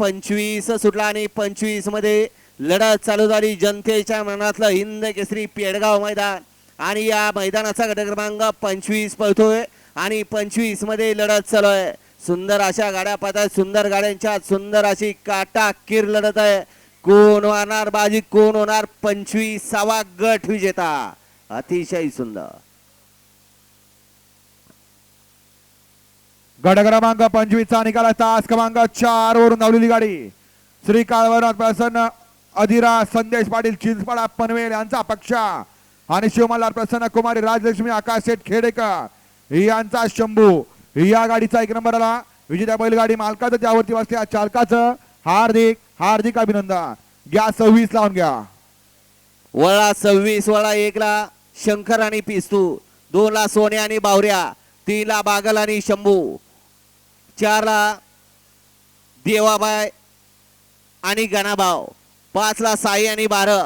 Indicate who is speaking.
Speaker 1: 25 सुटला आणि 25 मध्ये लढत चालू झाली जनतेच्या मनातलं हिंद केसरी पेडगाव मैदान आणि या मैदानाचा गट क्रमांक 25 पळतोय आणि 25 मध्ये लढत चालू आहे. सुंदर अशा गाड्या पाहतात, सुंदर गाड्यांच्या सुंदर अशी काटाकीर लढत आहे. कोण होणार बाजी, कोण होणार 25वा गट विजेता. अतिशय सुंदर
Speaker 2: गट क्रमांक 25 चा निकाल तास क्रमांक 4 वरून धावलेली गाडी श्री काळवनाथ प्रसन्न अधिरा संदेश पाटील चिंचपाडा पनवेल यांचा पक्ष आणि शिवमल्हार प्रसन्न कुमारी राजलक्ष्मी आकाश शेठ खेडेकर यांचा शंभू. या गाडीचा 1 नंबर आला. विजेत्या बैलगाडी मालकाचं त्यावरती बसल्या चालकाचं हार्दिक हार्दिक अभिनंदन. घ्या 26 लावून घ्या.
Speaker 1: वळा 26, वळा 1 ला शंकर आणि पिस्तू, 2 ला सोन्या आणि बावऱ्या, 3 ला बागल आणि शंभू, 4 ला देवाबाई आणि गणाभाव, 5 ला साई आणि 12,